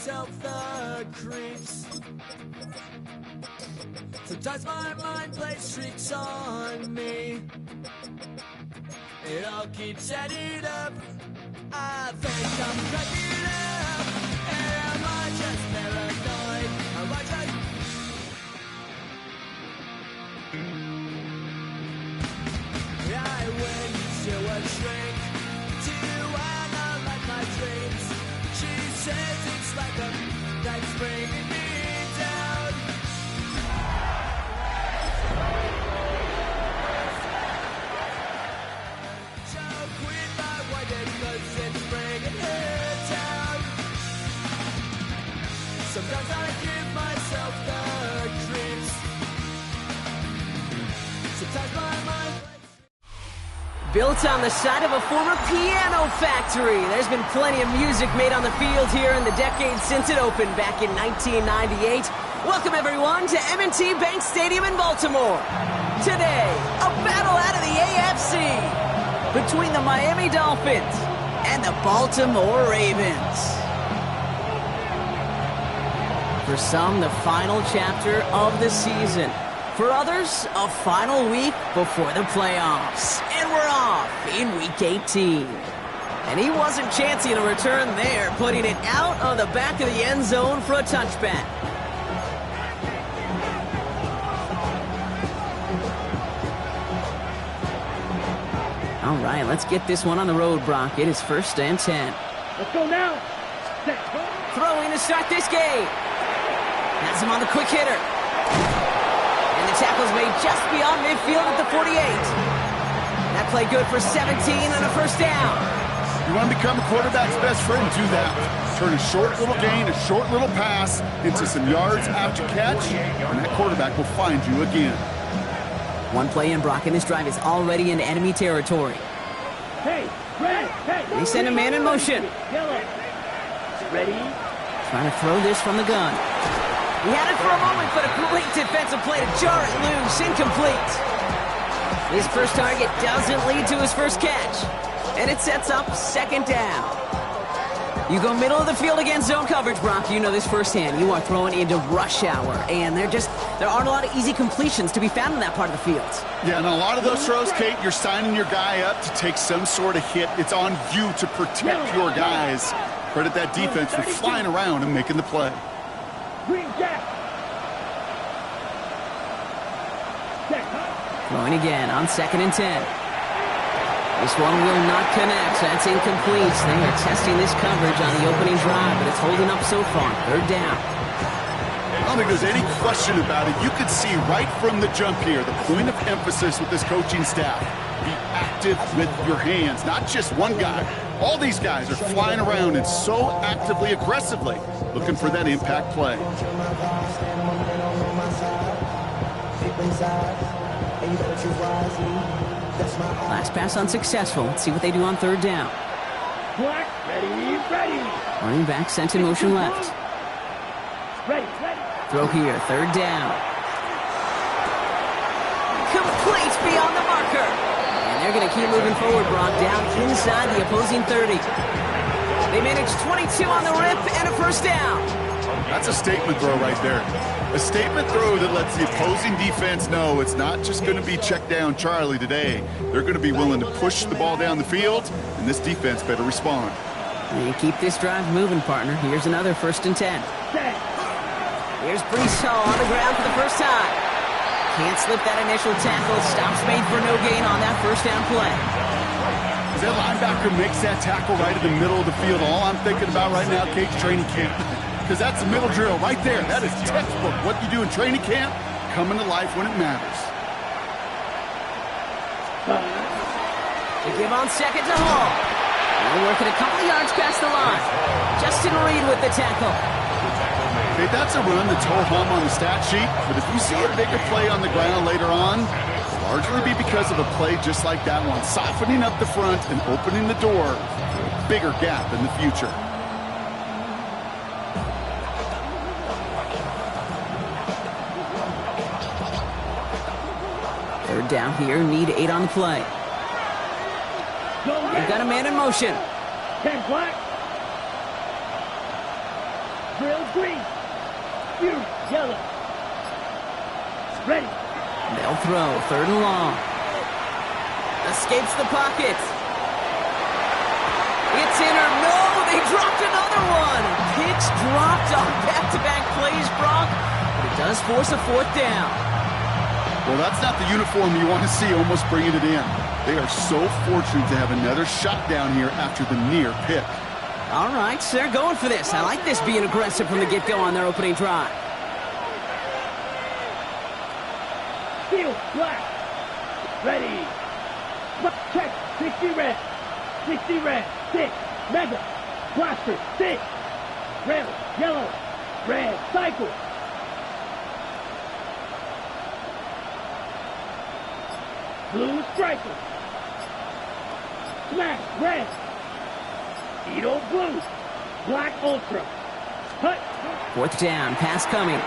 myself the creeps. Sometimes my mind plays tricks on me. It all keeps adding up. I think I'm cracking up. Am I just paranoid? Am I just... I went to a shrink to analyze my dreams. She says it's like a knife's bringing me down. So quit my wedding 'cause it's bringing her down. Sometimes I give myself the creeps. Sometimes my mind... Built on the side of a former piano factory, there's been plenty of music made on the field here in the decades since it opened back in 1998. Welcome everyone to M&T Bank Stadium in Baltimore. Today, a battle out of the AFC between the Miami Dolphins and the Baltimore Ravens. For some, the final chapter of the season. For others, a final week before the playoffs. And we're off in Week 18. And he wasn't chancing a return there, putting it out of the back of the end zone for a touchback. All right, let's get this one on the road, Brock. It is 1st and 10. Let's go now. Throwing to start this game. Has him on the quick hitter. The tackle's made just beyond midfield at the 48. That play good for 17 and a first down. You want to become a quarterback's best friend, do that. Turn a short little gain, a short little pass into some yards after catch, and that quarterback will find you again. One play in, Brock, and this drive is already in enemy territory. Hey, Red, hey. They send a man in motion. Yellow. Ready? Trying to throw this from the gun. He had it for a moment, but a great defensive play to jar it loose. Incomplete. His first target doesn't lead to his first catch. And it sets up 2nd down. You go middle of the field against zone coverage, Brock. You know this firsthand. You are throwing into rush hour. And there aren't a lot of easy completions to be found in that part of the field. Yeah, and a lot of those throws, Kate, you're signing your guy up to take some sort of hit. It's on you to protect your guys. Credit that defense for flying around and making the play. Green jack. Throwing again on 2nd and 10. This one will not connect. That's incomplete. They are testing this coverage on the opening drive, but it's holding up so far. 3rd down. I don't think there's any question about it. You could see right from the jump here, the point of emphasis with this coaching staff. Be active with your hands, not just one guy. All these guys are flying around and so actively, aggressively, looking for that impact play. Last pass unsuccessful. Let's see what they do on 3rd down. Black, ready, ready. Running back sent in motion left. Ready, ready. Throw here, 3rd down. Complete beyond the marker. And they're going to keep moving forward, Brock, down inside the opposing 30. They managed 22 on the rip and a first down. That's a statement throw right there. A statement throw that lets the opposing defense know it's not just going to be check down Charlie today. They're going to be willing to push the ball down the field, and this defense better respond. And keep this drive moving, partner. Here's another 1st and 10. Here's Brees Hall on the ground for the first time. Can't slip that initial tackle. Stops made for no gain on that first down play. As that linebacker makes that tackle right in the middle of the field, all I'm thinking about right now, Kate's training camp. Because that's the middle drill right there. That is textbook. What you do in training camp, coming to life when it matters. They give on 2nd to Hall. They're working a couple of yards past the line. Justin Reed with the tackle. Okay, that's a run that's ho-hum on the stat sheet, but if you see a bigger play on the ground later on, largely be because of a play just like that one, softening up the front and opening the door for a bigger gap in the future. Third down here, need 8 on the play. They've got a man in motion. 10 black. drill green. You, yellow. Ready. They'll throw, 3rd and long. Escapes the pocket. It's in or no, they dropped another one. Pitch dropped on back-to-back plays, Brock, but it does force a 4th down. Well, that's not the uniform you want to see almost bringing it in. They are so fortunate to have another shot down here after the near pick. All right, so they're going for this. I like this being aggressive from the get-go on their opening drive. Field, black. Ready. Check, 60 red. 60 red. 6. Mega. Blaster, 6. Red, yellow. Red, cycle. Blue striker. Smash, red. Edo blue. Black ultra. Hut. 4th down, pass coming.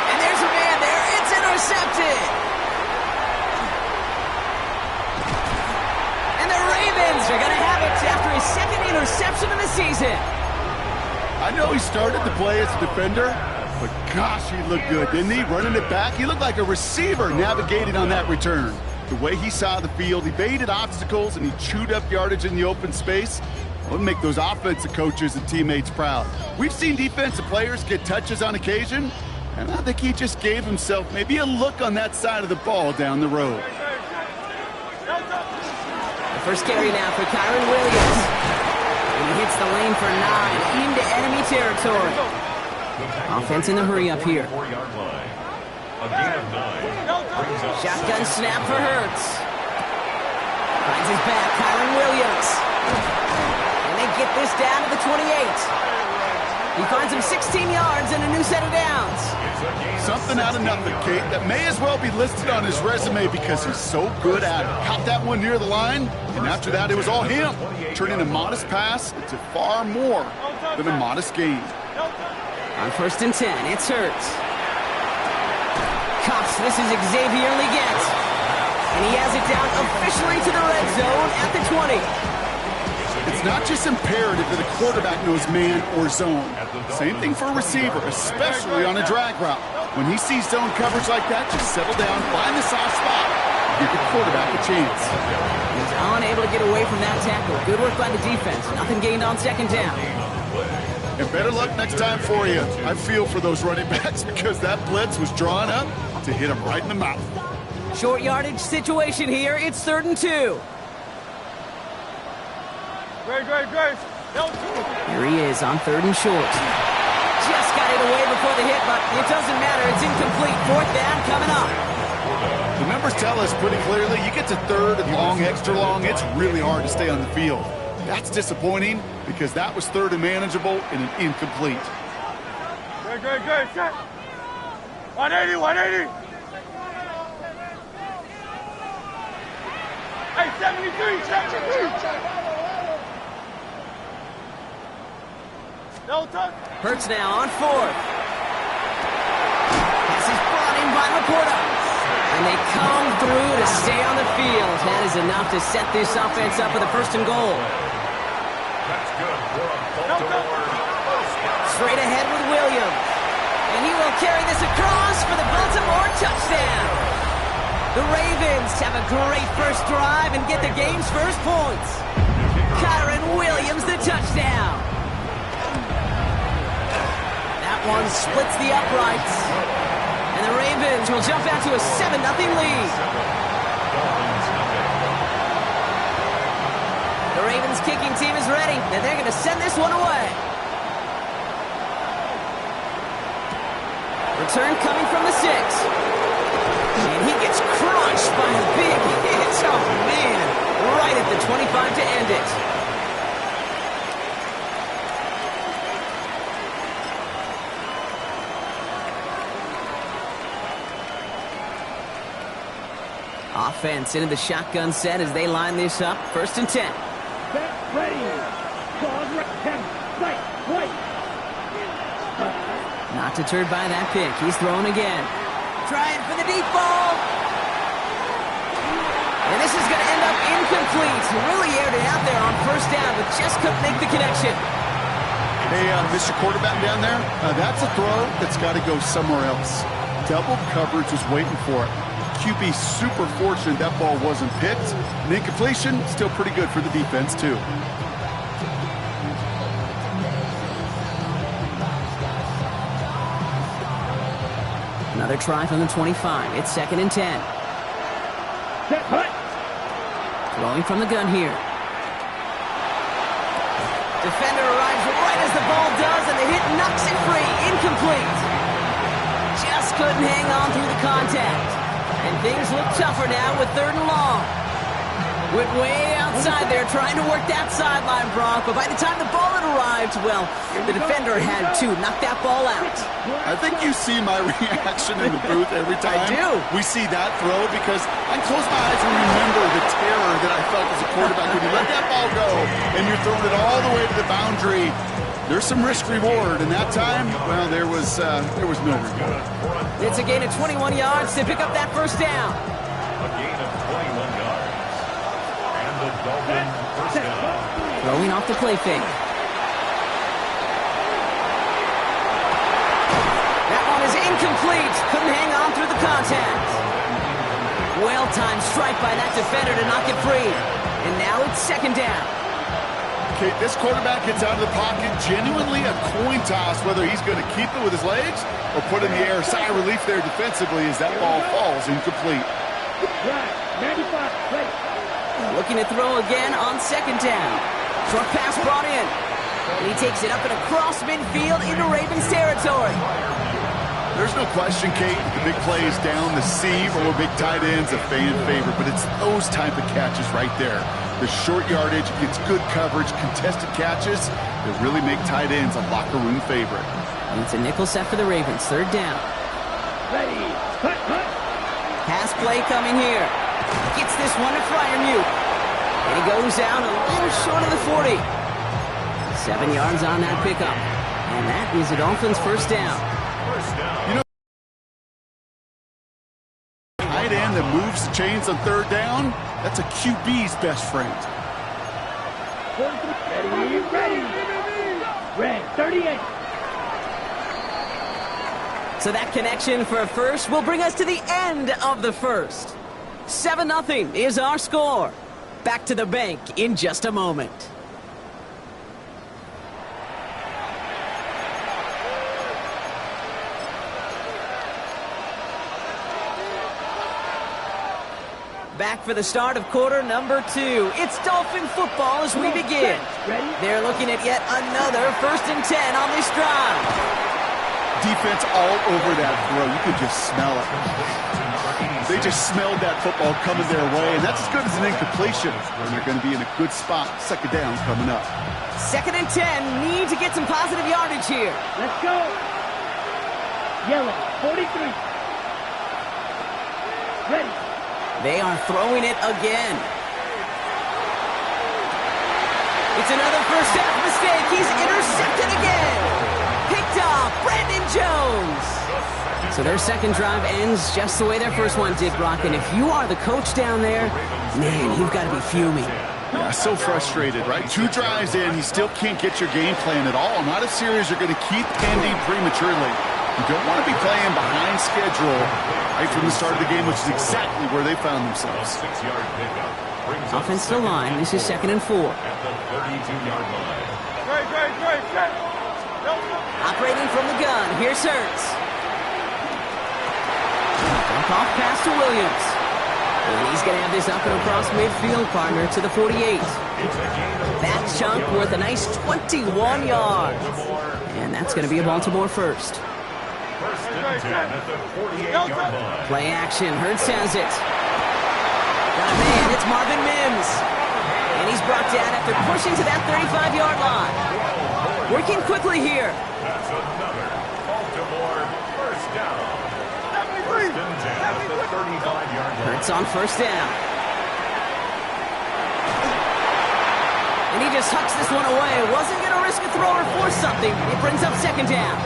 And there's a man there. It's intercepted. And the Ravens are going to have it after his 2nd interception of the season. I know he started to play as a defender, but gosh, he looked good, didn't he? Running it back, he looked like a receiver navigating on that return. The way he saw the field, he baited obstacles, and he chewed up yardage in the open space. It would make those offensive coaches and teammates proud. We've seen defensive players get touches on occasion, and I think he just gave himself maybe a look on that side of the ball down the road. The first carry now for Kyron Williams. And he hits the lane for 9 into enemy territory. Offense in the hurry up here. Shotgun snap for Hurts. Finds his back, Kyron Williams. And they get this down to the 28. He finds him 16 yards and a new set of downs. Something out of nothing, Kate, that may as well be listed on his resume because he's so good at it. Caught that one near the line, and after that, it was all him. Turning a modest pass into far more than a modest gain. On 1st and 10, it's Hurts. Cuffs, this is Xavier Leggett. And he has it down officially to the red zone at the 20. It's not just imperative that a quarterback knows man or zone. Same thing for a receiver, especially on a drag route. When he sees zone coverage like that, just settle down, find the soft spot, give the quarterback a chance. He's unable to get away from that tackle. Good work by the defense. Nothing gained on 2nd down. And better luck next time for you. I feel for those running backs because that blitz was drawn up to hit him right in the mouth. Short yardage situation here. It's 3rd and 2. Here he is on 3rd and short. Just got it away before the hit, but it doesn't matter. It's incomplete. 4th down coming up. The numbers tell us pretty clearly, you get to 3rd and long, extra long, it's really hard to stay on the field. That's disappointing because that was 3rd and manageable and an incomplete. Good. 180. Hey, 73. Hurts now on 4th. This is brought in by Laporta. And they come through to stay on the field. That is enough to set this offense up with a 1st and goal. That's good. Straight ahead with Williams. And he will carry this across for the Baltimore touchdown. The Ravens have a great first drive and get the game's first points. Kyron Williams, the touchdown. That one splits the uprights. And the Ravens will jump out to a 7-0 lead. The Ravens kicking team is ready, and they're going to send this one away. Return coming from the 6. And he gets crushed by a big hit. Oh, man. Right at the 25 to end it. Offense into the shotgun set as they line this up. 1st and 10. Set, ready. Dog, right, right. Not deterred by that pick. He's thrown again. Trying for the deep ball. And this is going to end up incomplete. He really aired it out there on 1st down, but just couldn't make the connection. Hey, Mr. Quarterback down there, that's a throw that's got to go somewhere else. Double coverage was waiting for it. QB super fortunate that ball wasn't picked. An incompletion, still pretty good for the defense, too. Another try from the 25. It's 2nd and 10. Set, hut. Throwing from the gun here. Defender arrives right as the ball does, and the hit knocks it free. Incomplete. Just couldn't hang on through the contact. And things look tougher now with 3rd and long. Went way outside there trying to work that sideline, Brock. But by the time the ball had arrived, well, the defender had to knock that ball out. I think you see my reaction in the booth every time I do. we see that throw, because I close my eyes and remember the terror that I felt as a quarterback when you let that ball go and you're throwing it all the way to the boundary. There's some risk reward, and that time, well, there was no reward. It's a gain of 21 yards to pick up that first down. A gain of 21 yards. And the Dolphin first down. Throwing off the play fake. That one is incomplete. Couldn't hang on through the contact. Well-timed strike by that defender to knock it free. And now it's 2nd down. Okay, this quarterback gets out of the pocket, genuinely a coin toss whether he's going to keep it with his legs or put it in the air. Sigh of relief there defensively as that ball falls incomplete. Drive, 95, ready. Looking to throw again on 2nd down. Short pass brought in. And he takes it up and across midfield into Ravens territory. There's no question, Kate, the big plays down the seam or big tight ends a fan favorite, but it's those type of catches right there. The short yardage, gets good coverage, contested catches that really make tight ends a locker room favorite. And it's a nickel set for the Ravens. 3rd down. Ready. Hut, hut. Pass play coming here. Gets this one to Fryermuth. And he goes down a little short of the 40. 7 yards on that pickup. And that is the Dolphins' first down. You know, tight end that moves the chains on 3rd down, that's a QB's best friend. Ready, ready. Red, 38. So that connection for a first will bring us to the end of the first. 7-0 is our score. Back to the bank in just a moment. Back for the start of quarter number 2. It's Dolphin football as we begin. They're looking at yet another 1st and 10 on this drive. Defense all over that throw. You could just smell it. They just smelled that football coming their way, and that's as good as an incompletion. And they're going to be in a good spot. 2nd down coming up. 2nd and 10. Need to get some positive yardage here. Let's go. Yellow, 43. Ready. They are throwing it again. It's another first half mistake. He's intercepted again. Picked off Brandon Jones. So their second drive ends just the way their first one did, Brock. And if you are the coach down there, man, you've got to be fuming. Yeah, so frustrated, right? 2 drives in, you still can't get your game plan at all. Not a series you're going to keep ending prematurely. You don't want to be playing behind schedule right from the start of the game, which is exactly where they found themselves. 6-yard pickup. Offensive line, this is 2nd and 4. At the 32-yard line. Great. Operating from the gun, here's Hurts. Dump off pass to Williams. And he's going to have this up and across midfield, partner, to the 48. That chunk worth a nice 21 yards. And that's going to be a Baltimore first. 1st and 10 at the 48-yard line. Play action, Hurts has it. Got a man, it's Marvin Mims. And he's brought down after pushing to that 35-yard line. Working quickly here. That's another Baltimore first down. 1st and 10 at the 35-yard line. Hurts on first down. And he just hucks this one away. Wasn't going to risk a throw or force something. It brings up 2nd down.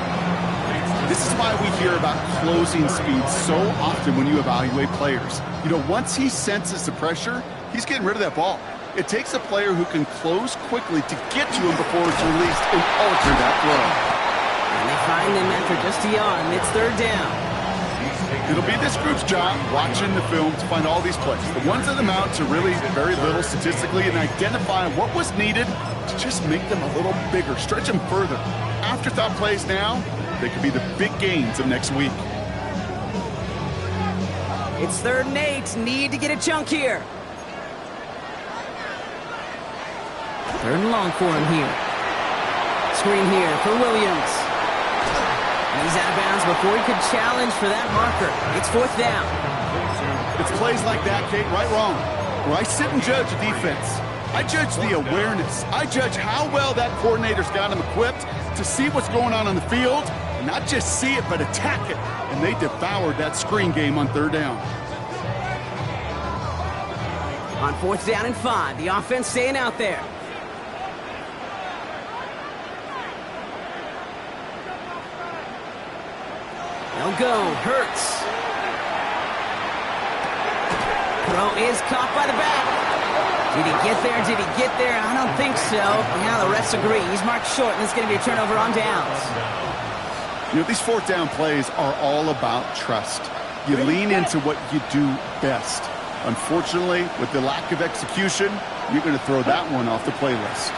This is why we hear about closing speed so often when you evaluate players. You know, once he senses the pressure, he's getting rid of that ball. It takes a player who can close quickly to get to him before it's released and alter that throw. And they find them after just a yard, and it's third down. It'll be this group's job, watching the film, to find all these plays. The ones that amount to really very little statistically, and identify what was needed to just make them a little bigger, stretch them further. Afterthought plays now, they could be the big gains of next week. It's 3rd and 8. Need to get a chunk here. 3rd and long for him here. Screen here for Williams. And he's out of bounds before he could challenge for that marker. It's 4th down. It's plays like that, Kate, right, wrong, where I sit and judge a defense. I judge the awareness. I judge how well that coordinator's got him equipped to see what's going on the field, and not just see it, but attack it. And they devoured that screen game on 3rd down. On 4th down and 5, the offense staying out there. They'll go. Hurts. Throw is caught by the back. Did he get there? Did he get there? I don't think so. Yeah, the refs agree. He's marked short, and it's going to be a turnover on downs. You know, these 4th down plays are all about trust. You lean into what you do best. Unfortunately, with the lack of execution, you're going to throw that one off the playlist.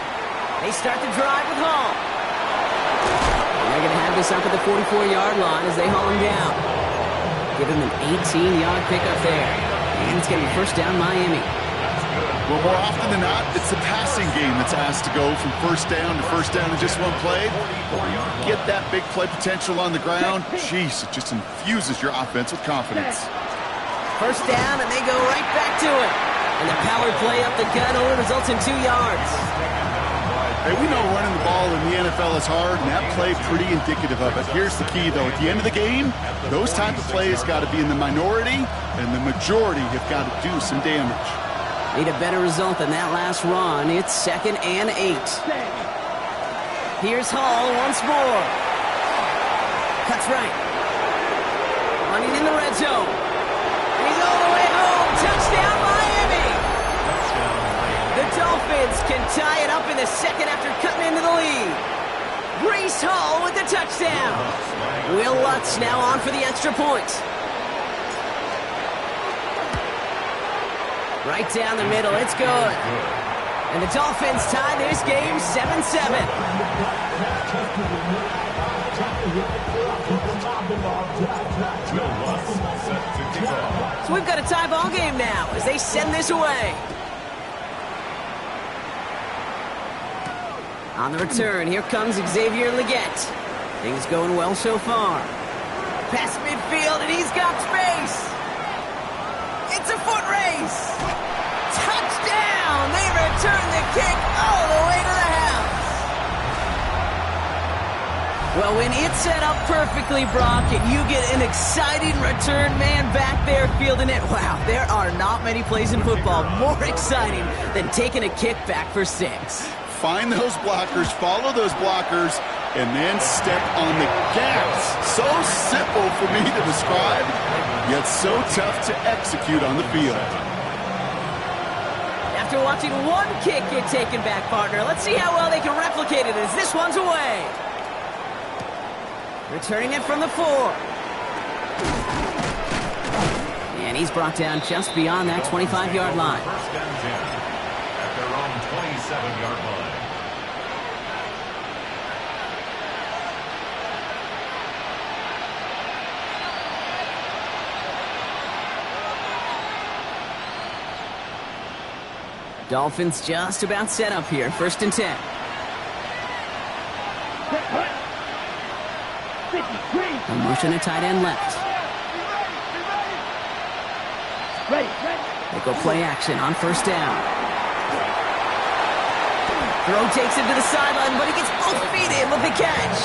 They start the drive with Hall. And they're going to have this up at the 44-yard line as they haul him down. Give him an 18-yard pickup there. And it's going to be 1st down Miami. Well, more often than not, it's the passing game that's asked to go from 1st down to 1st down in just one play. But when you get that big play potential on the ground, jeez, it just infuses your offense with confidence. 1st down, and they go right back to it. And the power play up the gut only results in 2 yards. Hey, we know running the ball in the NFL is hard, and that play pretty indicative of it. Here's the key, though. At the end of the game, those type of plays got to be in the minority, and the majority have got to do some damage. Need a better result than that last run. It's 2nd and 8. Here's Hall once more. Cuts right. Running in the red zone. He's all the way home. Touchdown, Miami. The Dolphins can tie it up in the 2nd after cutting into the lead. Breece Hall with the touchdown. Will Lutz now on for the extra point. Right down the middle. It's good. And the Dolphins tie this game 7-7. So we've got a tie ball game now as they send this away. On the return, here comes Xavier Leggett. Things going well so far. Past midfield, and he's got space. It's a foot race. Touchdown! They return the kick all the way to the house. Well, when it's set up perfectly, Brock, and you get an exciting return man back there fielding it, wow, there are not many plays in football more exciting than taking a kick back for 6. Find those blockers, follow those blockers, and then step on the gas. So simple for me to describe, yet so tough to execute on the field. After watching one kick get taken back, partner, let's see how well they can replicate it as this one's away. Returning it from the 4. And he's brought down just beyond that 25-yard line. 1st and 10 at their own 27-yard line. Dolphins just about set up here. 1st and 10. A motion to tight end left. They go play action on 1st down. Throw takes him to the sideline, but he gets both feet in with the catch.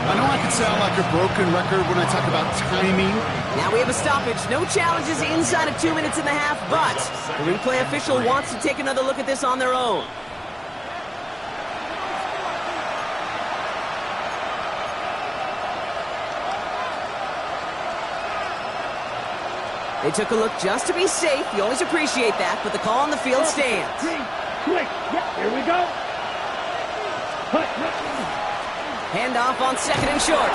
I know I can sound like a broken record when I talk about timing. Now we have a stoppage. No challenges inside of 2 minutes and a half, but the replay official wants to take another look at this on their own. They took a look just to be safe. You always appreciate that, but the call on the field stands. Quick. Yep, here we go. Hut. Handoff on 2nd and short.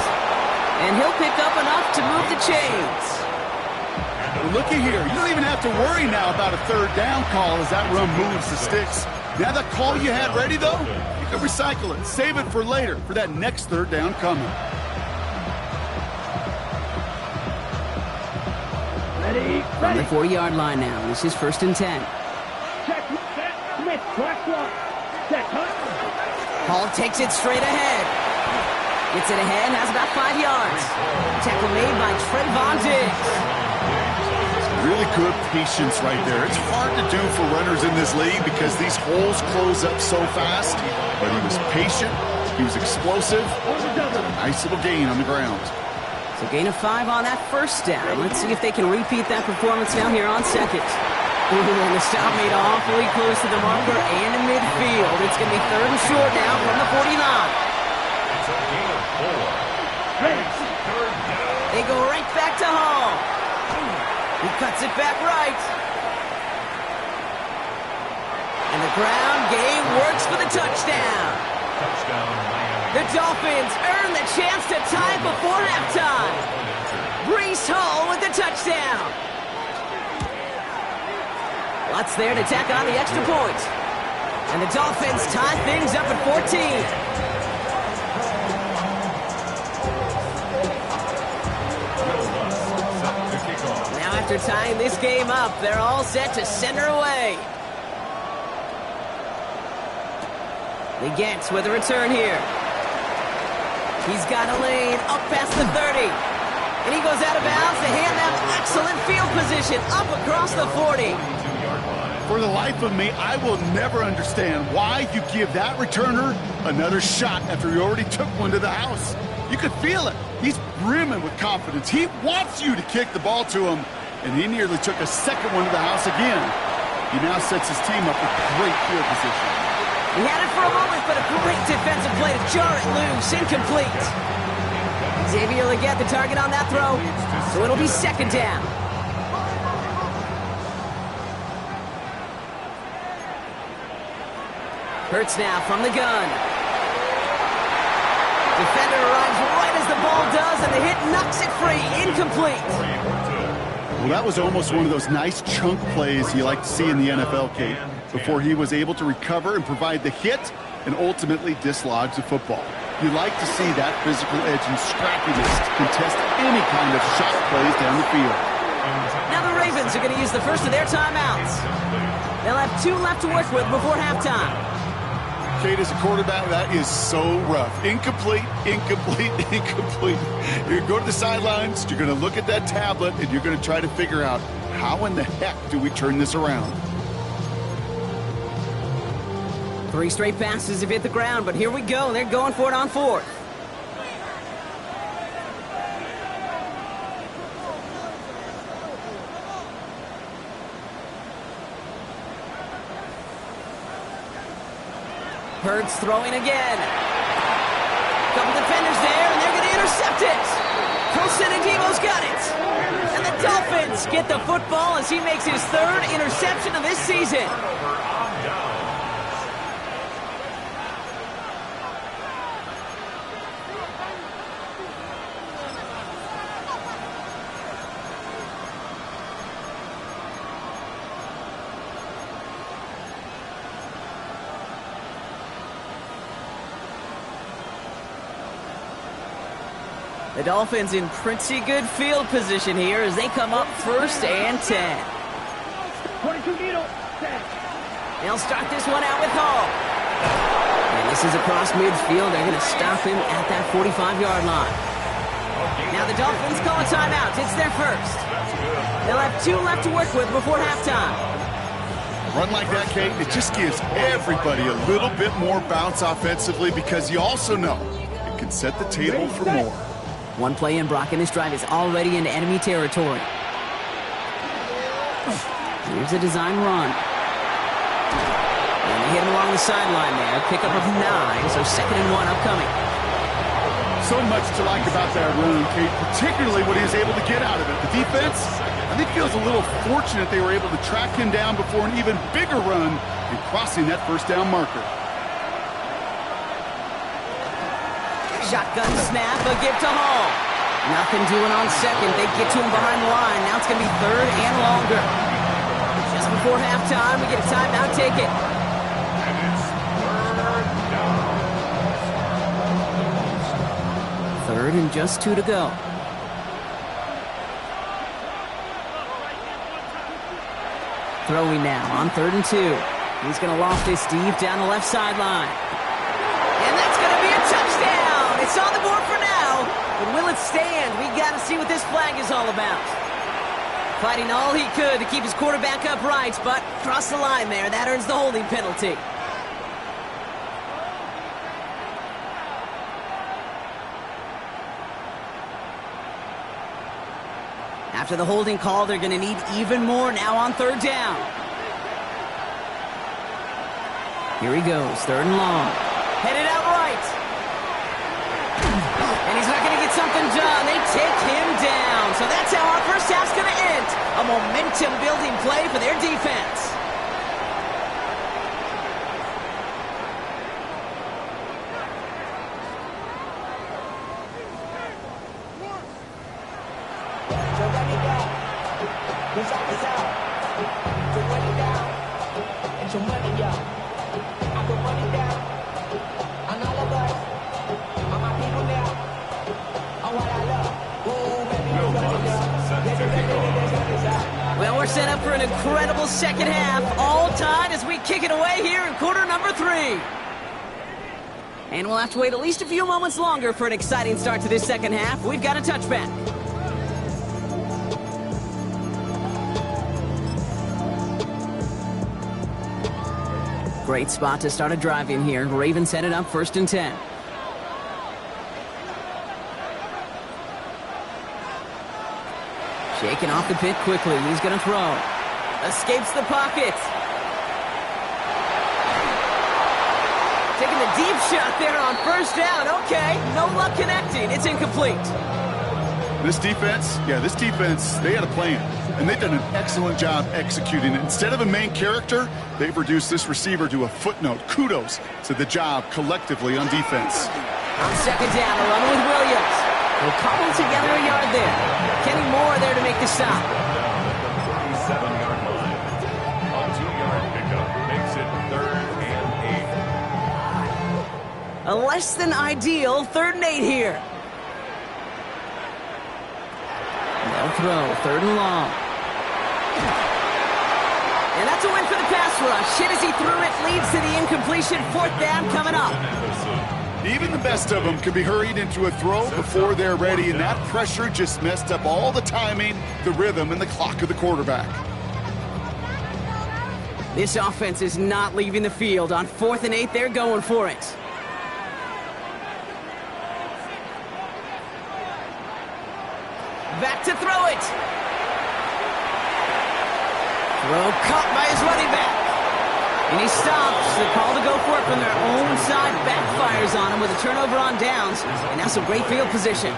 And he'll pick up enough to move the chains. Well, looky here. You don't even have to worry now about a 3rd down call as that run moves the sticks. Now that call you had ready, though, you can recycle it. Save it for later, for that next 3rd down coming. Ready. From the 40-yard line now. This is 1st and 10. Check. Set. Smith. Black one. Set. Hut. Hall takes it straight ahead. Gets it ahead, has about 5 yards. Tackle made by Trayvon Diggs. Really good patience right there. It's hard to do for runners in this league because these holes close up so fast. But he was patient. He was explosive. Nice little gain on the ground. So gain of 5 on that 1st down. Let's see if they can repeat that performance now here on 2nd. Ooh, and the stop made awfully close to the marker and in midfield. It's going to be 3rd and short now from the 49. It's a gain of 4. Third down. They go right back to Hall. He cuts it back right. And the ground game works for the touchdown. Touchdown, Miami. The Dolphins earn the chance to tie before halftime. Breece Hall with the touchdown. Lots there to tack on the extra point. And the Dolphins tie things up at 14. After tying this game up, they're all set to send her away. Legentz with a return here. He's got a lane up past the 30. And he goes out of bounds to hand them excellent field position up across the 40. For the life of me, I will never understand why you give that returner another shot after he already took one to the house. You could feel it. He's brimming with confidence. He wants you to kick the ball to him. And he nearly took a 2nd one to the house again. He now sets his team up with great field position. He had it for a moment, but a great defensive play to jar it loose. Incomplete. Xavier Legette, the target on that throw. So it'll be 2nd down. Hurts now from the gun. Defender arrives right as the ball does, and the hit knocks it free. Incomplete. Well, that was almost one of those nice chunk plays you like to see in the NFL, Kate, before he was able to recover and provide the hit and ultimately dislodge the football. You like to see that physical edge and scrappiness to contest any kind of shot plays down the field. Now the Ravens are going to use the first of their timeouts. They'll have 2 left to work with before halftime. Kate, as a quarterback, that is so rough. Incomplete, incomplete, incomplete. You're going to go to the sidelines, you're going to look at that tablet, and you're going to try to figure out how in the heck do we turn this around. 3 straight passes have hit the ground, but here we go. They're going for it on 4th. Hurts throwing again. Couple defenders there, and they're going to intercept it. Colson and Devo's got it. And the Dolphins get the football as he makes his 3rd interception of this season. The Dolphins in pretty good field position here as they come up 1st and 10. 22 needle. Set. They'll start this one out with Hall. And this is across midfield. They're going to stop him at that 45-yard line. Now the Dolphins call a timeout. It's their first. They'll have 2 left to work with before halftime. A run like that, Kate, it just gives everybody a little bit more bounce offensively because you also know it can set the table for more. One play in, Brock, and this drive is already in enemy territory. Here's a design run. And they hit him along the sideline there. Pickup of 9, so 2nd and 1 upcoming. So much to like about that run, Kate, particularly what he was able to get out of it. The defense, I think feels a little fortunate they were able to track him down before an even bigger run and crossing that first down marker. Shotgun snap, a give to Hall. Nothing doing on second. They get to him behind the line. Now it's going to be third and longer. Just before halftime, we get a timeout. Take it. And it's third down. Third and just 2 to go. Throwing now on 3rd and 2. He's going to loft this deep down the left sideline. And that's going to be a touchdown. It's on the board for now. But will it stand? We got to see what this flag is all about. Fighting all he could to keep his quarterback upright, but crossed the line there. That earns the holding penalty. After the holding call, they're going to need even more now on 3rd down. Here he goes, 3rd and long. Headed out right. And he's not going to get something done. They take him down. So that's how our first half's going to end. A momentum-building play for their defense. Well, we're set up for an incredible second half, all tied as we kick it away here in quarter number 3. And we'll have to wait at least a few moments longer for an exciting start to this second half. We've got a touchback. Great spot to start a drive in here. Ravens set it up 1st and 10. Shaking off the pit quickly. He's going to throw. Escapes the pocket. Taking the deep shot there on 1st down. Okay, no luck connecting. It's incomplete. This defense, they had a plan, and they've done an excellent job executing it. Instead of a main character, they've reduced this receiver to a footnote. Kudos to the job collectively on defense. On 2nd down, a run with Williams. We'll cobble together a yard there. Kenny Moore there to make the stop. Down at the 37-yard line. A 2-yard pickup makes it 3rd and 8. A less than ideal 3rd and 8 here. They'll throw, 3rd and long. And that's a win for the pass rush. Hit as he threw it, leads to the incompletion. 4th down coming up. Even the best of them can be hurried into a throw before they're ready, and that pressure just messed up all the timing, the rhythm, and the clock of the quarterback. This offense is not leaving the field. On 4th and 8, they're going for it. Back to throw it. Throw caught by his running back. And he stops. The call to go for it from their own side backfires on him with a turnover on downs. And now some great field position.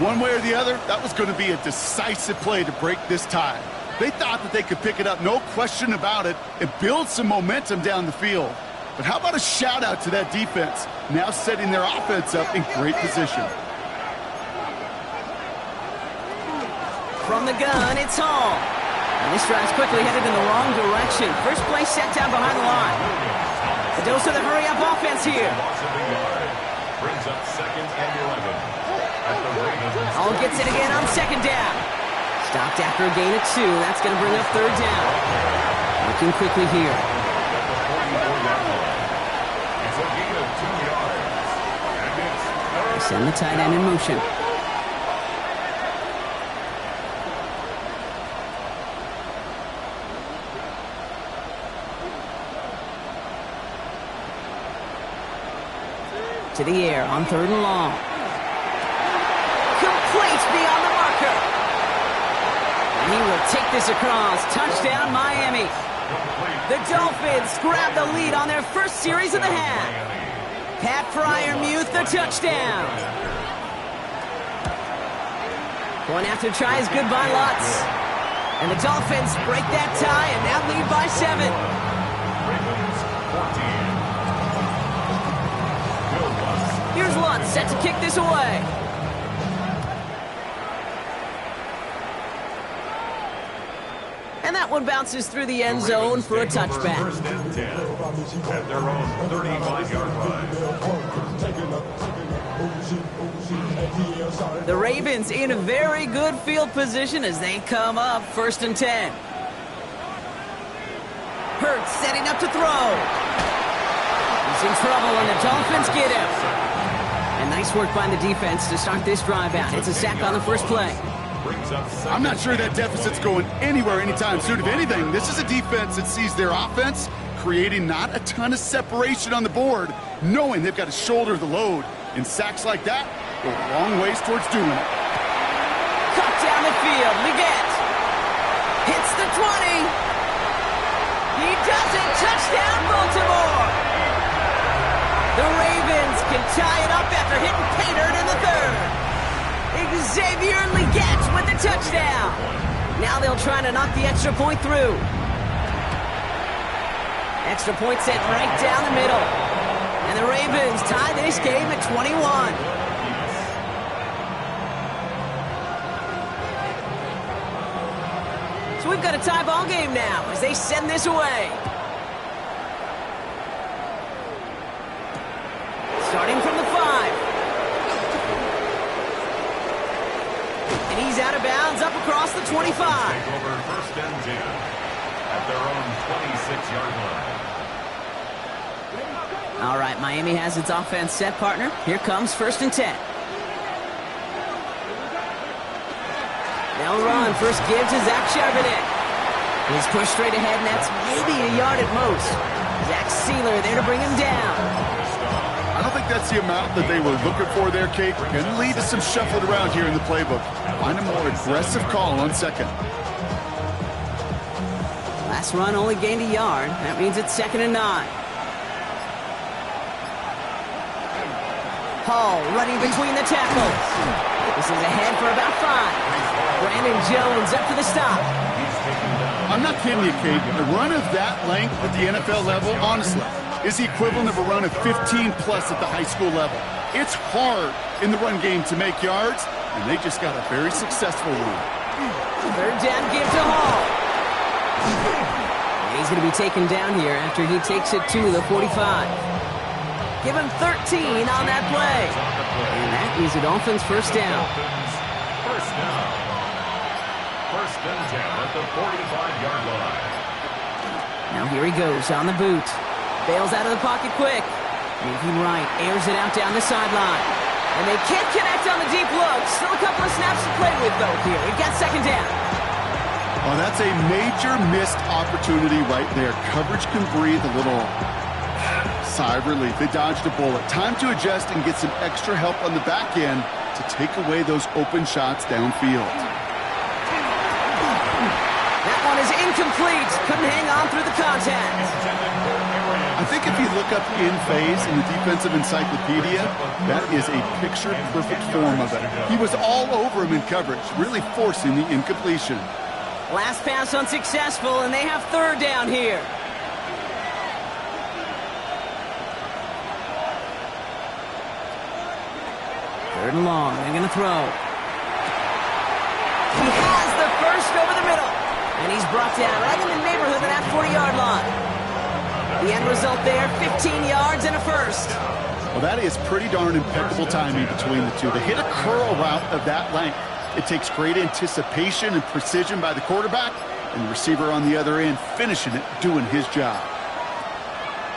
One way or the other, that was going to be a decisive play to break this tie. They thought that they could pick it up, no question about it, and build some momentum down the field. But how about a shout-out to that defense, now setting their offense up in great position. From the gun, it's Hall. And this drive's quickly headed in the wrong direction. First play set down behind the line. A dose of the hurry-up offense here. Brings up 2nd and 11. At the Ravens. Hall gets it again on 2nd down. Stopped after a gain of 2. That's going to bring up 3rd down. Looking quickly here. At the 44-yard line. It's a gain of 2 yards. And it's They send the tight end in motion. To the air on 3rd and long. Complete beyond the marker. And he will take this across. Touchdown, Miami. The Dolphins grab the lead on their first series of the half. Pat Fryermuth, the touchdown. Going after try is good by Lutz. And the Dolphins break that tie and now lead by 7. Ravens 14. Will Lutz. Here's Lutz set to kick this away. And that one bounces through the end zone for a touchback. First and 10 at their own 35-yard line. The Ravens in a very good field position as they come up 1st and 10. Hurts setting up to throw. He's in trouble and the Dolphins get him. And nice work by the defense to start this drive out. It's a sack on the first play. I'm not sure that deficit's going anywhere anytime soon. If anything, this is a defense that sees their offense creating not a ton of separation on the board, knowing they've got to shoulder the load. And sacks like that go a long ways towards doing it. Cut down the field. Leggett hits the 20. He does it. Touchdown, Baltimore. The Ravens can tie it up after hitting Paydirt in the 3rd. Xavier Leggett with the touchdown. Now they'll try to knock the extra point through. Extra point set right down the middle. And the Ravens tie this game at 21. So we've got a tie ball game now as they send this away. Starting from the 5. And he's out of bounds up across the 25. Take over 1st and 10 at their own 26-yard line. All right, Miami has its offense set, partner. Here comes 1st and 10. They'll run. First give to Zach Charbonnet. He's pushed straight ahead, and that's maybe a yard at most. Zach Sealer there to bring him down. I don't think that's the amount that they were looking for there, Kate. Going to lead to some shuffling around here in the playbook. Find a more aggressive call on 2nd. Last run only gained a yard. That means it's 2nd and 9. Hall running between the tackles. This is ahead for about 5. Brandon Jones up for the stop. I'm not kidding you, Kate. A run of that length at the NFL level, honestly, is the equivalent of a run of 15-plus at the high school level. It's hard in the run game to make yards, and they just got a very successful one. 3rd down give to Hall. And he's going to be taken down here after he takes it to the 45. Give him 13 on that play. And that is the Dolphins' 1st down. First down. 1st and 10 at the 45-yard line. Now here he goes on the boot. Bails out of the pocket quick. Moving right, airs it out down the sideline. And they can't connect on the deep look. Still a couple of snaps to play with, though, here. We've got 2nd down. Well, that's a major missed opportunity right there. Coverage can breathe a little sigh of relief. They dodged a bullet. Time to adjust and get some extra help on the back end to take away those open shots downfield. That one is incomplete. Couldn't hang on through the contact. I think if you look up in phase in the defensive encyclopedia, that is a picture-perfect form of it. He was all over him in coverage, really forcing the incompletion. Last pass unsuccessful, and they have 3rd down here. Third and long. They're going to throw. He has the first over the middle. And he's brought down right in the neighborhood of that 40-yard line. The end result there, 15 yards and a first. Well, that is pretty darn impeccable timing between the two. To hit a curl route of that length, it takes great anticipation and precision by the quarterback, and the receiver on the other end finishing it, doing his job.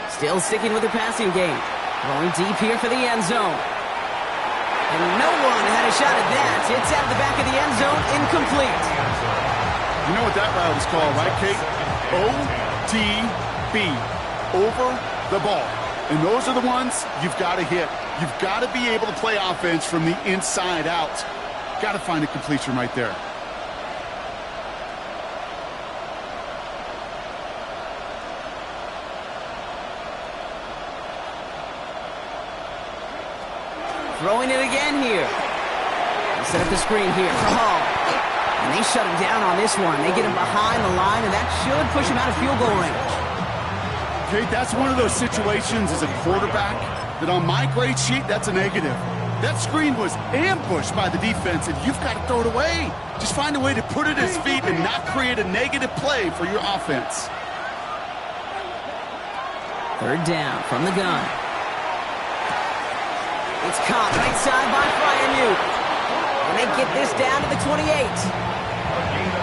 Still sticking with the passing game. Going deep here for the end zone. And no one had a shot at that. It's out of the back of the end zone, incomplete. You know what that route is called, right, Kate? OTB. Over the ball. And those are the ones you've got to hit. You've got to be able to play offense from the inside out. Got to find a completion right there. Throwing it again here. set up the screen here for Hall. And they shut him down on this one. They get him behind the line, and that should push him out of field goal range. Okay, that's one of those situations as a quarterback that on my grade sheet, that's a negative. That screen was ambushed by the defense, and you've got to throw it away. Just find a way to put it at his feet and not create a negative play for your offense. Third down from the gun. It's caught right side by Fryermuth. And they get this down to the 28.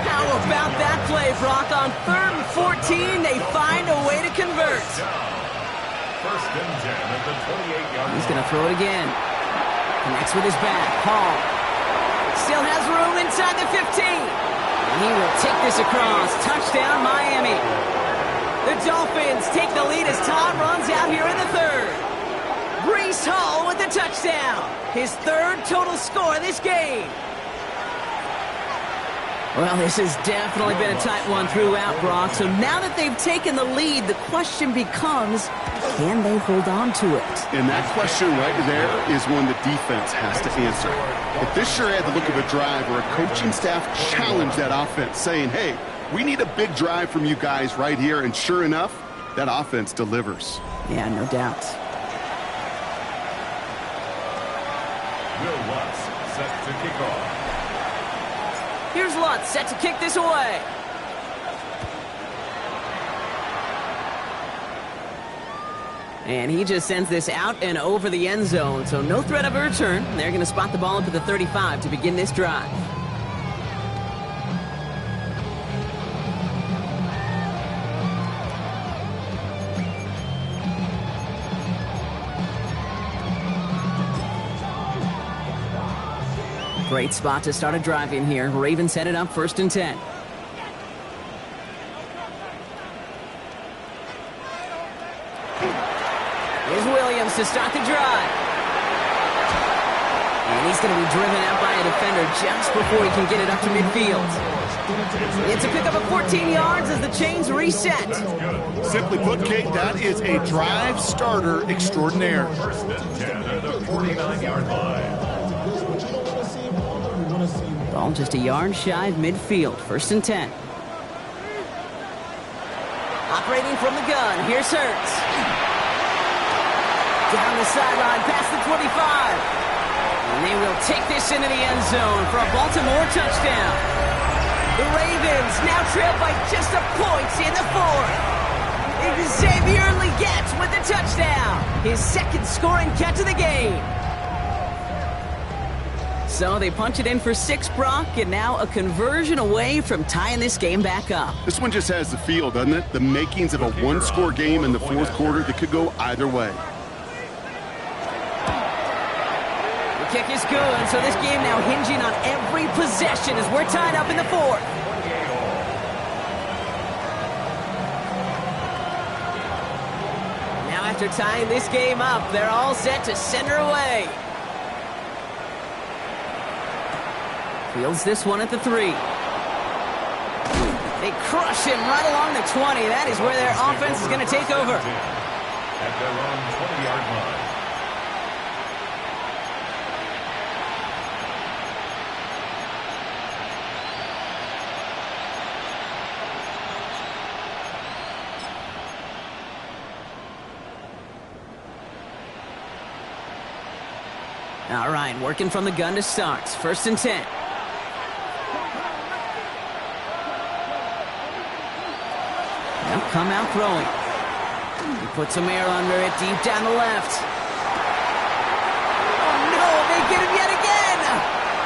How about that play, Brock? On 3rd and 14, they find a way to convert. First and 10 at the 28-yard line. He's going to throw it again. Connects with his back. Hall still has room inside the 15. And he will take this across. Touchdown, Miami. The Dolphins take the lead as time runs out here in the 3rd. Breece Hall with the touchdown. His 3rd total score this game. Well, this has definitely been a tight one throughout, Brock. So now that they've taken the lead, the question becomes, can they hold on to it? And that question right there is one the defense has to answer. If this sure had the look of a drive where a coaching staff challenged that offense, saying, hey, we need a big drive from you guys right here, and sure enough, that offense delivers. Yeah, no doubt. Will Lutz set to kick off. Here's Lutz set to kick this away. And he just sends this out and over the end zone, so no threat of a return. They're going to spot the ball up at the 35 to begin this drive. Great spot to start a drive in here. Ravens headed up 1st and 10. Here's Williams to start the drive. And he's going to be driven out by a defender just before he can get it up to midfield. It's a pickup of 14 yards as the chains reset. Simply put, Kate, that is a drive starter extraordinaire. First and 10 at the 49-yard line. Ball just a yard shy of midfield. 1st and 10. Operating from the gun. Here's Hurts. Down the sideline past the 25. And they will take this into the end zone for a Baltimore touchdown. The Ravens now trail by just a point in the 4th. Xavier Legette with the touchdown. His 2nd scoring catch of the game. So they punch it in for 6, Brock, and now a conversion away from tying this game back up. This one just has the feel, doesn't it? The makings of a one-score game in the 4th quarter that could go either way. The kick is good, so this game now hinging on every possession as we're tied up in the 4th. Now after tying this game up, they're all set to send her away. Fields this one at the 3. They crush him right along the 20. That is where their offense is going to take over. At their own 20-yard line. All right, working from the gun to start. 1st and 10. They'll come out throwing. He puts some air under it, deep down the left. Oh no, they get him yet again!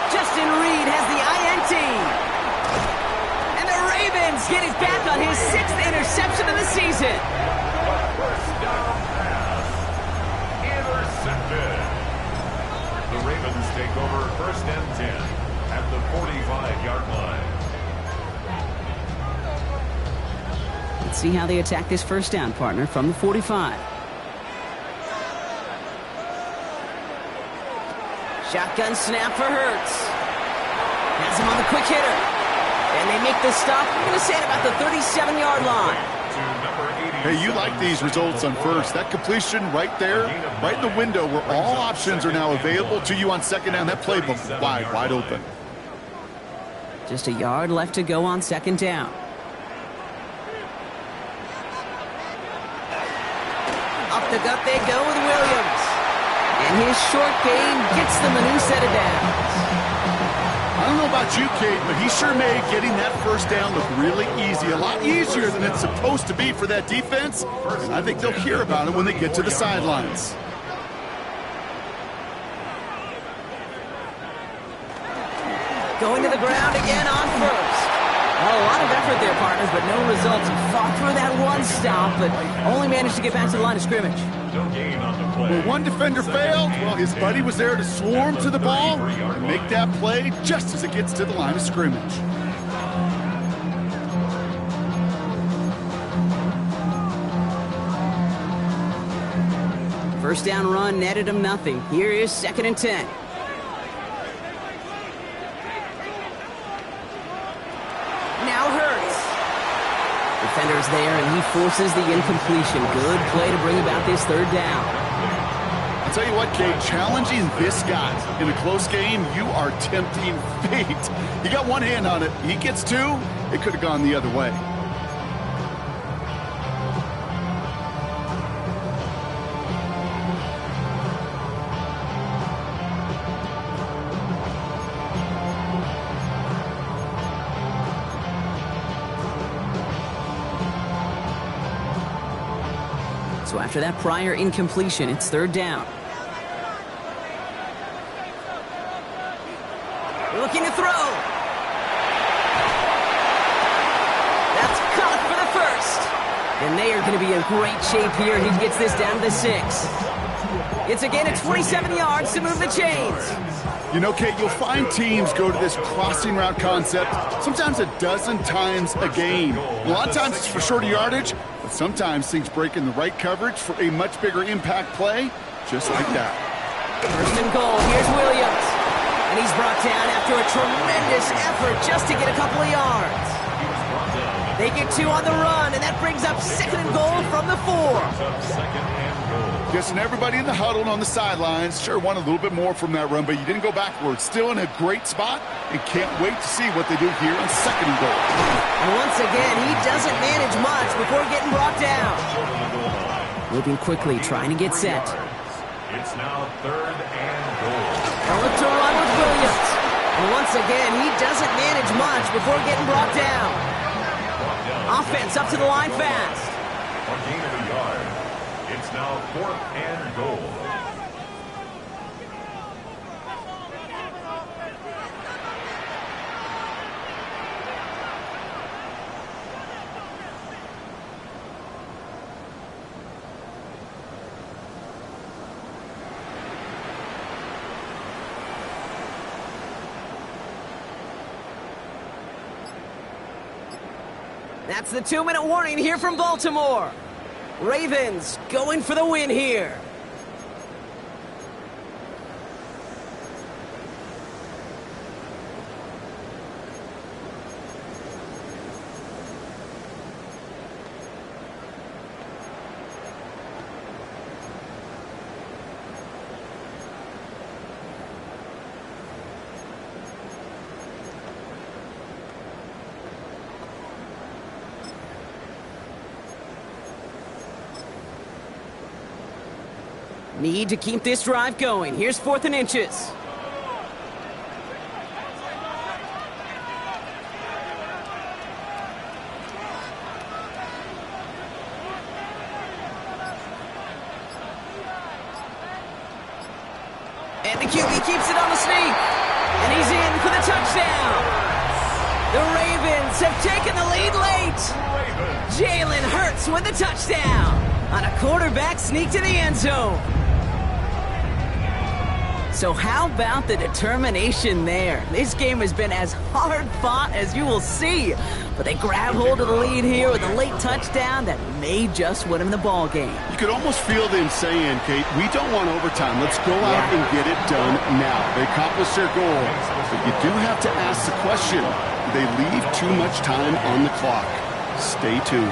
Justin Reed has the INT. And the Ravens get it back on his 6th interception of the season. First down pass. Intercepted. The Ravens take over 1st and 10 at the 45-yard line. Let's see how they attack this 1st down, partner, from the 45. Shotgun snap for Hurts. Has him on the quick hitter. And they make the stop, I'm going to say, at about the 37-yard line. To number 80. Hey, you like these results on first. That completion right there, right in the window where all options are now available to you on second down. That playbook wide open. Just a yard left to go on second down. Up the gut they go with Williams. And his short gain gets them a new set of downs. I don't know about you, Kate, but he sure made getting that first down look really easy. A lot easier than it's supposed to be for that defense. And I think they'll hear about it when they get to the sidelines. Going to the ground again on first. Well, a lot of effort there, partners, but no results. He fought through that one stop, but only managed to get back to the line of scrimmage. No gain on the play. Well, one defender failed. Well, his buddy was there to swarm to the ball and make that play just as it gets to the line of scrimmage. First down run netted him nothing. Here is 2nd and 10. Defender's there, and he forces the incompletion. Good play to bring about this third down. I'll tell you what, Kate, challenging this guy in a close game, you are tempting fate. He got one hand on it. He gets two. It could have gone the other way. So after that prior incompletion, it's third down. Looking to throw. That's caught for the first. And they are going to be in great shape here. He gets this down to the 6. It's again at 27 yards to move the chains. You know, Kate, you'll find teams go to this crossing route concept sometimes a dozen times a game. A lot of times it's for shorter yardage, but sometimes things break in the right coverage for a much bigger impact play, just like that. First and goal, here's Williams. And he's brought down after a tremendous effort just to get a couple of yards. They get 2 on the run, and that brings up 2nd and goal from the 4. Guessing everybody in the huddle and on the sidelines sure want a little bit more from that run, but you didn't go backwards. Still in a great spot, and can't wait to see what they do here on 2nd and goal. And once again, he doesn't manage much before getting brought down. Moving quickly, trying to get set. It's now 3rd and goal. A look to run with Williams. And once again, he doesn't manage much before getting brought down. Offense up to the line fast. On gain of a yard. It's now 4th and goal. That's the 2-minute warning here from Baltimore. Ravens going for the win here. Need to keep this drive going. Here's 4th and inches. And the QB keeps it on the sneak. And he's in for the touchdown. The Ravens have taken the lead late. Jalen Hurts with the touchdown on a quarterback sneak to the end zone. So how about the determination there? This game has been as hard fought as you will see. But they grab hold of the lead here with a late touchdown that may just win them the ball game. You could almost feel them saying, Kate, we don't want overtime. Let's go out and get it done now. They accomplished their goal. But you do have to ask the question, do they leave too much time on the clock? Stay tuned.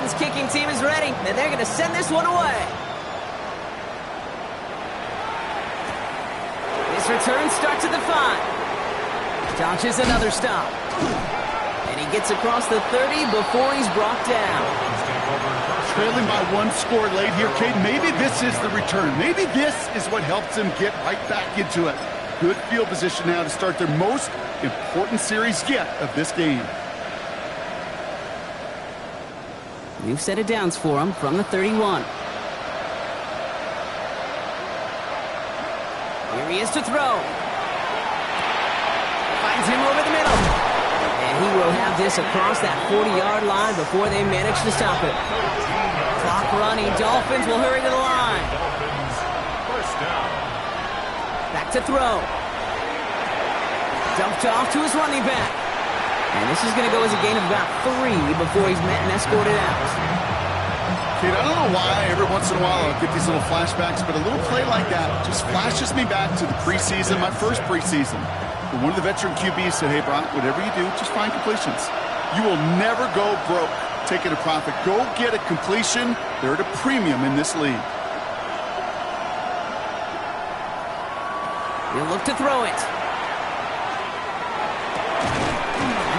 Dolphins kicking team is ready, and they're going to send this one away. This return starts at the 5. Dodges another stop. And he gets across the 30 before he's brought down. Trailing by 1 score late here, Kate. Maybe this is the return. Maybe this is what helps them get right back into it. Good field position now to start their most important series yet of this game. New set of downs for him from the 31. Here he is to throw. Finds him over the middle. And he will have this across that 40-yard line before they manage to stop it. Clock running. Dolphins will hurry to the line. First down. Back to throw. Dumped off to his running back. And this is going to go as a gain of about 3 before he's met and escorted out. Kate, I don't know why every once in a while I'll get these little flashbacks, but a little play like that just flashes me back to the preseason, my first preseason. When one of the veteran QBs said, hey, Brock, whatever you do, just find completions. You will never go broke taking a profit. Go get a completion. They're at a premium in this league. He'll look to throw it.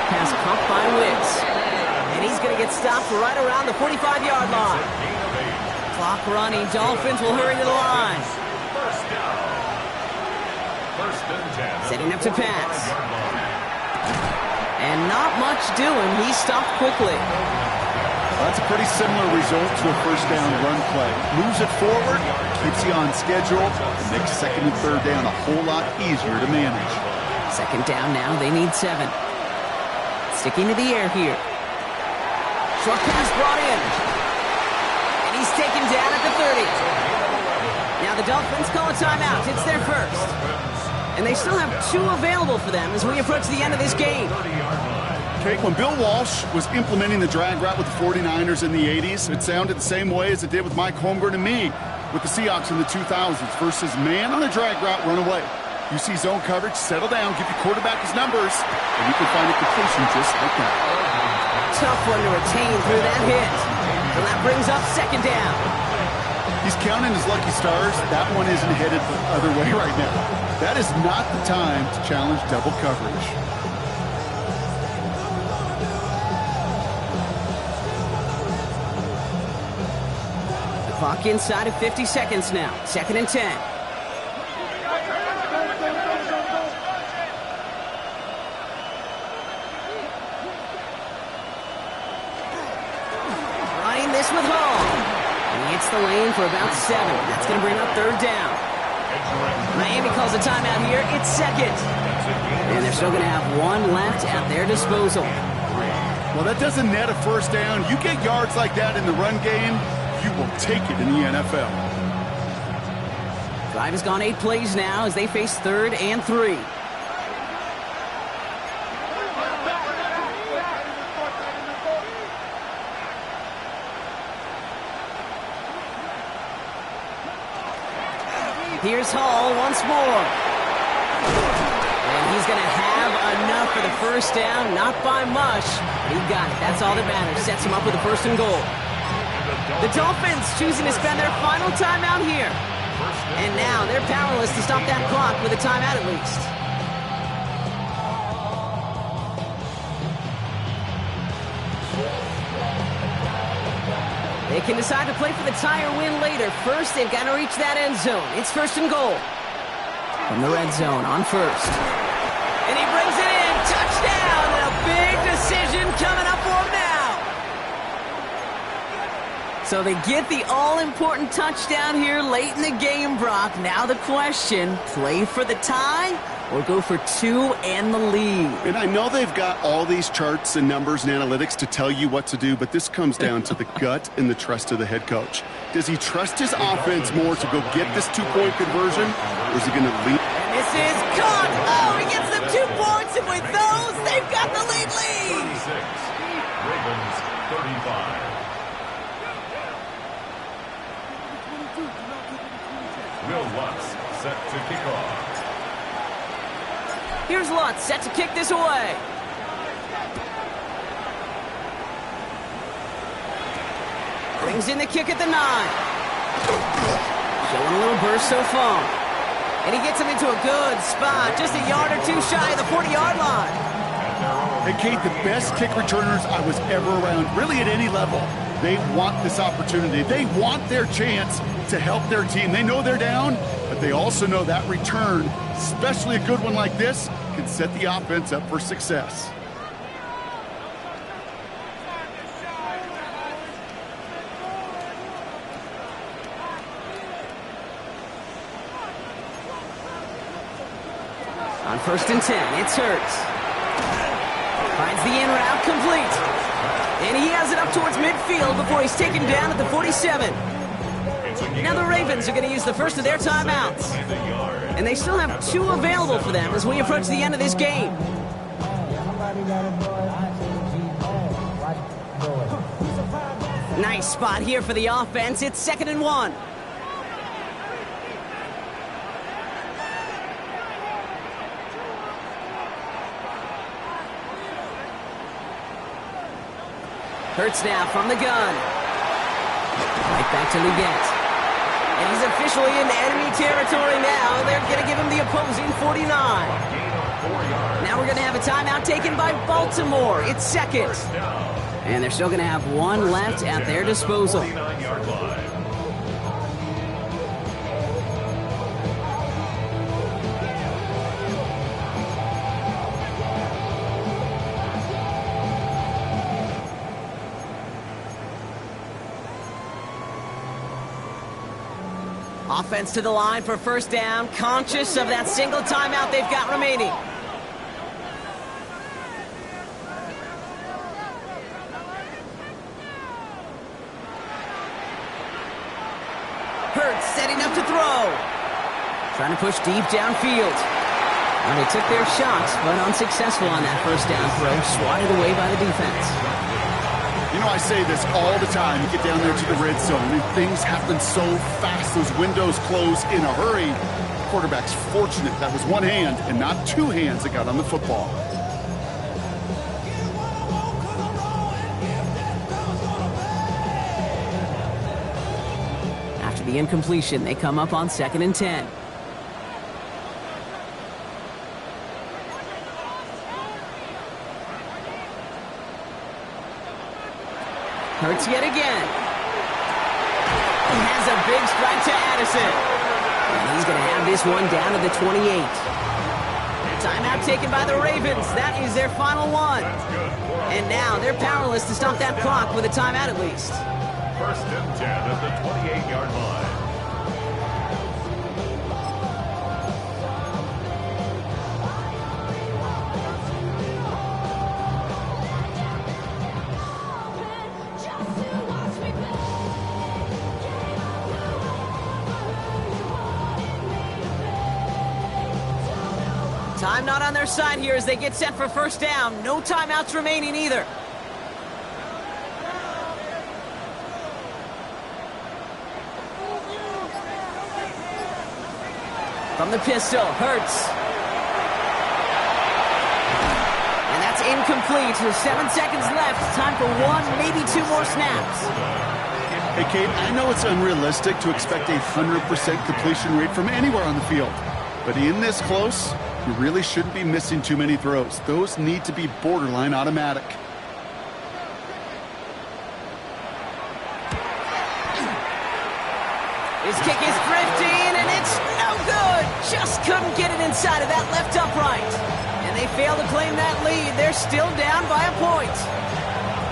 Pass caught by Wicks. And he's going to get stopped right around the 45-yard line. Clock running. Dolphins will hurry to the line. Setting up to pass. And not much doing. He stopped quickly. That's a pretty similar result to a first down run play. Moves it forward, keeps you on schedule, and makes second and third down a whole lot easier to manage. Second down now. They need 7. Sticking to the air here. Short pass brought in. And he's taken down at the 30. Now the Dolphins call a timeout. It's their first. And they still have 2 available for them as we approach the end of this game. Okay, when Bill Walsh was implementing the drag route with the 49ers in the 80s, it sounded the same way as it did with Mike Holmgren and me with the Seahawks in the 2000s versus man on a drag route, run away. You see zone coverage, settle down, give your quarterback his numbers, and you can find a completion just like that. Tough one to retain through that hit. And that brings up second down. He's counting his lucky stars. That one isn't headed the other way right now. That is not the time to challenge double coverage. The clock inside of 50 seconds now. Second and 10. This with Hall. And he hits the lane for about 7. That's going to bring up third down. Miami calls a timeout here. It's second. And they're still going to have 1 left at their disposal. Well, that doesn't net a first down. You get yards like that in the run game, you will take it in the NFL. Drive has gone 8 plays now as they face 3rd and 3. Here's Hall once more. And he's going to have enough for the first down. Not by much, but he got it. That's all that matters. Sets him up with a 1st and goal. The Dolphins choosing to spend their final timeout here. And now they're powerless to stop that clock with a timeout at least. They can decide to play for the tie or win later. First, they've got to reach that end zone. It's 1st and goal. From the red zone on 1st. And he brings it in. Touchdown. And a big decision coming up for him now. So they get the all-important touchdown here late in the game, Brock. Now the question, play for the tie or go for 2 and the lead? And I know they've got all these charts and numbers and analytics to tell you what to do, but this comes down to the gut and the trust of the head coach. Does he trust his offense more to go get this 2-point conversion, or is he going to lead? And this is caught. Oh, he gets them 2 points, and with those, they've got the lead. 36, Ravens 35. Will Lutz set to kick off. Here's Lutz set to kick this away. Brings in the kick at the 9. Showing a little burst so far. And he gets him into a good spot, just a yard or two shy of the 40-yard line. Hey, Kate, the best kick returners I was ever around, really at any level, they want this opportunity. They want their chance to help their team. They know they're down, but they also know that return, especially a good one like this, can set the offense up for success. On 1st and 10, it's Hurts. Finds the in route complete. And he has it up towards midfield before he's taken down at the 47. Now the Ravens are going to use the first of their timeouts. And they still have 2 available for them as we approach the end of this game. Nice spot here for the offense. It's 2nd and 1. Hurts now from the gun. Right back to Luget. And he's officially in enemy territory now. They're going to give him the opposing 49. Now we're going to have a timeout taken by Baltimore. It's 2nd. And they're still going to have 1 left at their disposal. Offense to the line for 1st down, conscious of that single timeout they've got remaining. Hurts setting up to throw. Trying to push deep downfield. Well, they took their shots, but unsuccessful on that 1st down throw, swatted away by the defense. You know, I say this all the time. You get down there to the red zone, and things happen so fast. Those windows close in a hurry. Quarterback's fortunate that was 1 hand and not 2 hands that got on the football. After the incompletion, they come up on 2nd and 10. Hurts yet again. He has a big strike to Addison. And he's going to have this one down to the 28. Timeout taken by the Ravens. That is their final one. And now they're powerless to stop that clock with a timeout at least. 1st and 10 at the 28-yard line. Time not on their side here as they get set for 1st down. No timeouts remaining either. From the pistol, Hurts. And that's incomplete. 7 seconds left. Time for 1, maybe 2 more snaps. Hey, Kate, I know it's unrealistic to expect a 100% completion rate from anywhere on the field. But in this close, you really shouldn't be missing too many throws. Those need to be borderline automatic. His kick is drifting, and it's no good. Just couldn't get it inside of that left upright. And they fail to claim that lead. They're still down by a point.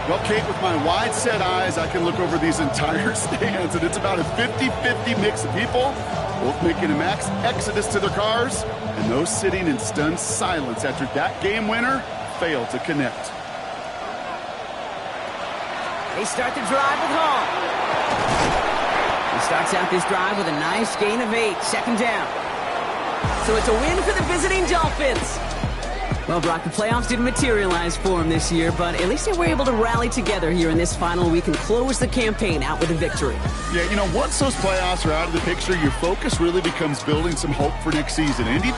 Well, Kate, with my wide-set eyes, I can look over these entire stands, and it's about a 50-50 mix of people, both making a max exodus to their cars, and those sitting in stunned silence after that game winner failed to connect. They start the drive with Hall. He starts out this drive with a nice gain of 8, 2nd down. So it's a win for the visiting Dolphins. Well, Brock, the playoffs didn't materialize for them this year, but at least they were able to rally together here in this final week and close the campaign out with a victory. Yeah, you know, once those playoffs are out of the picture, your focus really becomes building some hope for next season. Indy